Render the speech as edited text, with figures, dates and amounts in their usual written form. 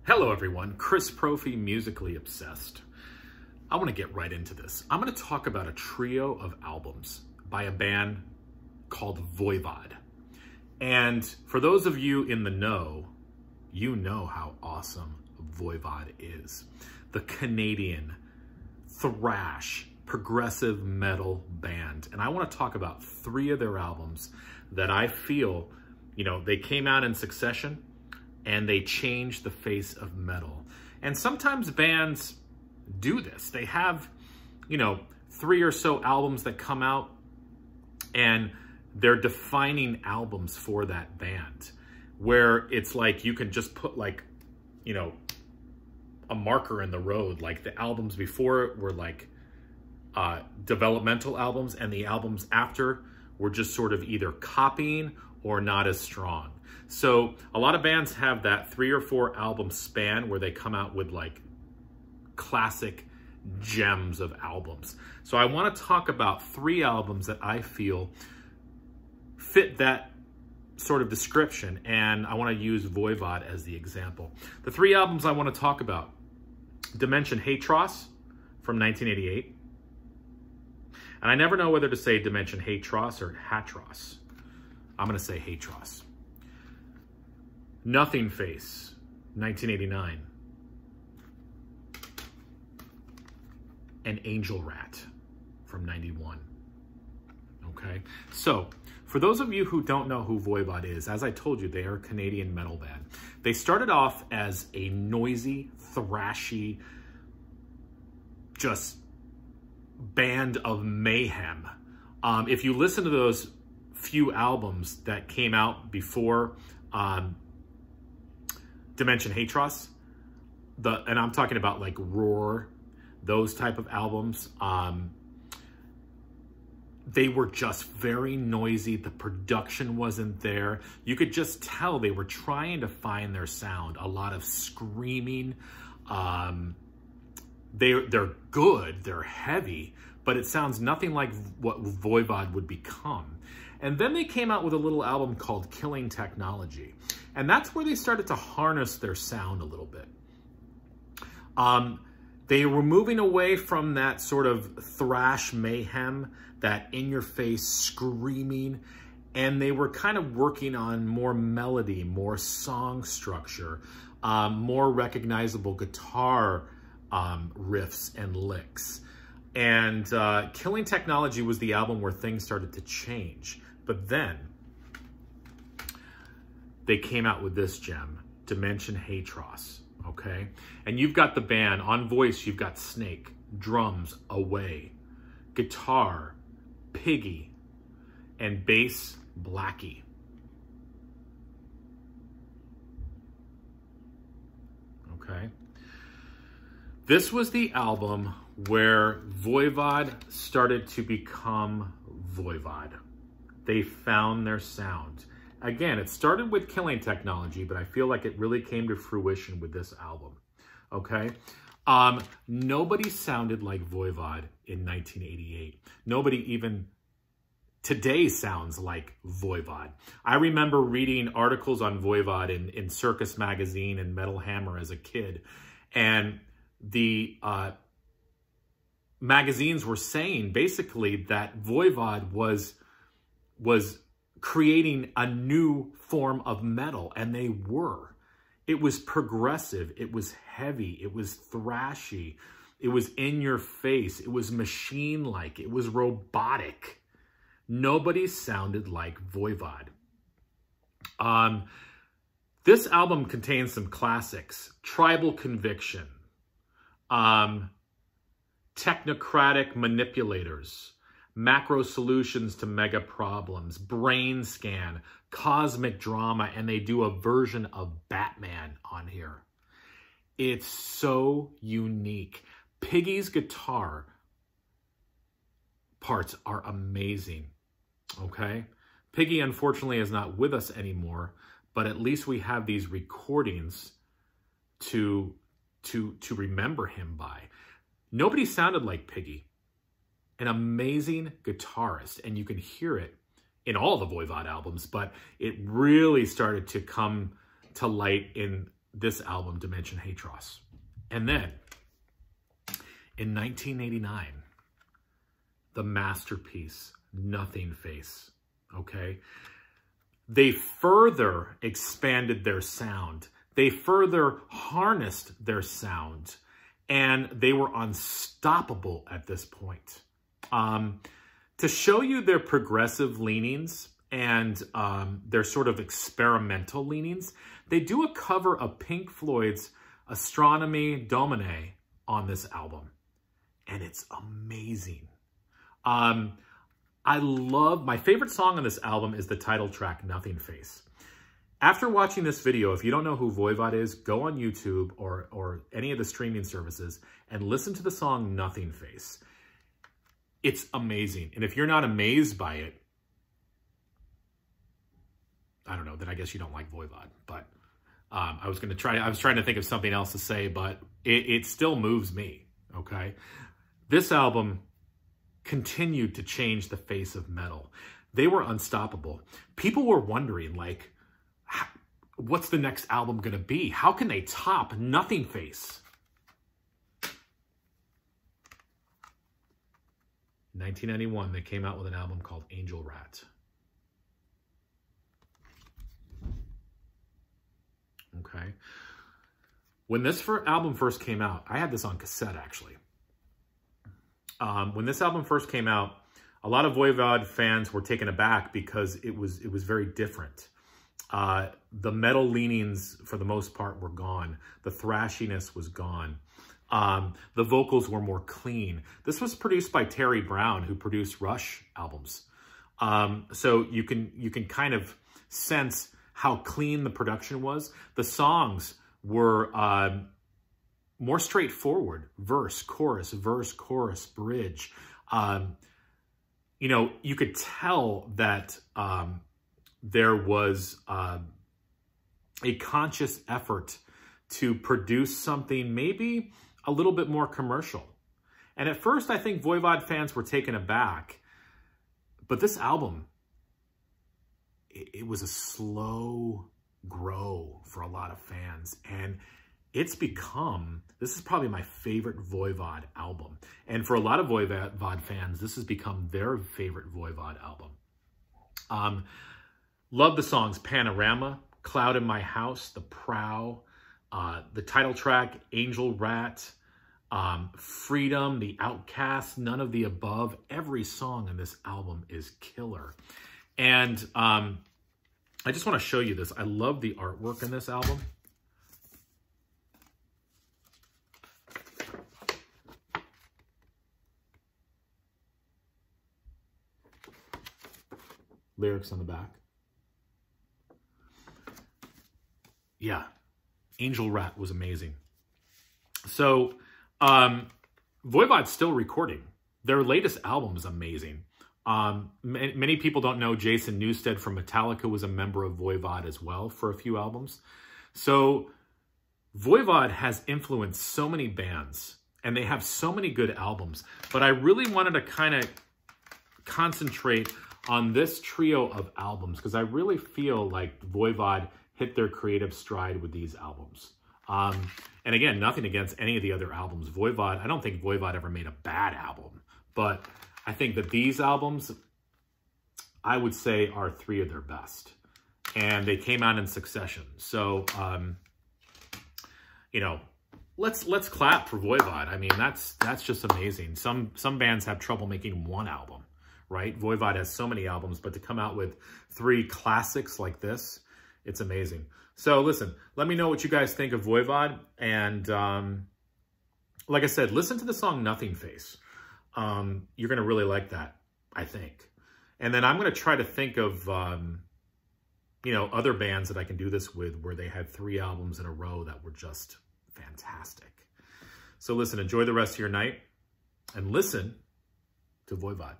Hello everyone, Chris Profi, Musically Obsessed. I want to get right into this. I'm going to talk about a trio of albums by a band called Voivod. And for those of you in the know, you know how awesome Voivod is. The Canadian thrash, progressive metal band. And I want to talk about three of their albums that I feel, they came out in succession and they changed the face of metal. And sometimes bands do this. They have, three or so albums that come out and they're defining albums for that band, where it's like you can just put a marker in the road. Like the albums before were like developmental albums, and the albums after were just sort of either copying or not as strong. So a lot of bands have that 3 or 4 album span where they come out with like classic gems of albums. So I want to talk about 3 albums that I feel fit that sort of description, and I want to use Voivod as the example. The 3 albums I want to talk about: Dimension Hatros from 1988. And I never know whether to say Dimension Hatros or Hatros. I'm going to say Hatros. Nothingface, 1989. And Angel Rat from 91. Okay, so for those of you who don't know who Voivod is, as I told you, they are a Canadian metal band. They started off as a noisy, thrashy, just band of mayhem. If you listen to those few albums that came out before Dimension Hatros, and I'm talking about like Roar, those type of albums, they were just very noisy. The production wasn't there. You could just tell they were trying to find their sound. A lot of screaming. They're good, they're heavy, but it sounds nothing like what Voivod would become. And then they came out with a little album called Killing Technology. And that's where they started to harness their sound a little bit. They were moving away from that sort of thrash mayhem, that in-your-face screaming, and they were kind of working on more melody, more song structure, more recognizable guitar riffs and licks. And Killing Technology was the album where things started to change. But then they came out with this gem, Dimension Hatros, okay? And you've got the band. On voice, you've got Snake. Drums, Away. Guitar, Piggy. And bass, Blackie. Okay? This was the album where Voivod started to become Voivod. They found their sound. Again, it started with Killing Technology, but I feel like it really came to fruition with this album. Okay? Nobody sounded like Voivod in 1988. Nobody even today sounds like Voivod. I remember reading articles on Voivod in Circus Magazine and Metal Hammer as a kid, and the magazines were saying basically that Voivod was creating a new form of metal, and they were. It was progressive, it was heavy, it was thrashy, it was in your face, it was machine-like, it was robotic. Nobody sounded like Voivod. This album contains some classics: Tribal Conviction, Technocratic Manipulators, Macro Solutions to Mega Problems, Brain Scan, Cosmic Drama, and they do a version of Batman on here. It's so unique. Piggy's guitar parts are amazing, okay? Piggy, unfortunately, is not with us anymore, but at least we have these recordings to remember him by. Nobody sounded like Piggy. An amazing guitarist, and you can hear it in all the Voivod albums, but it really started to come to light in this album, Dimension Hatros. And then, in 1989, the masterpiece, Nothingface, okay? They further expanded their sound. They further harnessed their sound, and they were unstoppable at this point. To show you their progressive leanings and their sort of experimental leanings, they do a cover of Pink Floyd's Astronomy Domine on this album, and it's amazing. I love, my favorite song on this album is the title track, Nothingface. After watching this video, if you don't know who Voivod is, go on YouTube or any of the streaming services and listen to the song Nothingface. It's amazing. And if you're not amazed by it, I don't know, then I guess you don't like Voivod. But I was trying to think of something else to say, but it still moves me, okay? This album continued to change the face of metal. They were unstoppable. People were wondering, like, what's the next album going to be? How can they top Nothingface? 1991, they came out with an album called Angel Rat. Okay. When this album first came out, I had this on cassette, actually. When this album first came out, a lot of Voivod fans were taken aback because it was very different. The metal leanings, for the most part, were gone. The thrashiness was gone. The vocals were more clean. This was produced by Terry Brown, who produced Rush albums. So you can kind of sense how clean the production was. The songs were more straightforward. Verse, chorus, bridge. You know, you could tell that there was a conscious effort to produce something maybe a little bit more commercial. And at first, I think Voivod fans were taken aback. But this album, it was a slow grow for a lot of fans. And it's become, this is probably my favorite Voivod album. And for a lot of Voivod fans, this has become their favorite Voivod album. Love the songs Panorama, Cloud in My House, The Prow, the title track, Angel Rat, Freedom, The Outcast, None of the Above. Every song on this album is killer. And I just want to show you this. I love the artwork in this album. Lyrics on the back. Yeah, Angel Rat was amazing. So, Voivod's still recording. Their latest album is amazing. Many people don't know Jason Newsted from Metallica was a member of Voivod as well for a few albums. So, Voivod has influenced so many bands, and they have so many good albums. But I really wanted to kind of concentrate on this trio of albums because I really feel like Voivod hit their creative stride with these albums. And again, nothing against any of the other albums. Voivod, I don't think Voivod ever made a bad album, but I think that these albums, I would say, are three of their best. And they came out in succession. So, you know, let's clap for Voivod. I mean, that's just amazing. Some bands have trouble making one album, right? Voivod has so many albums, but to come out with three classics like this, it's amazing. So listen, let me know what you guys think of Voivod. And like I said, listen to the song Nothingface. You're going to really like that, I think. And then I'm going to try to think of, you know, other bands that I can do this with where they had 3 albums in a row that were just fantastic. So listen, enjoy the rest of your night and listen to Voivod.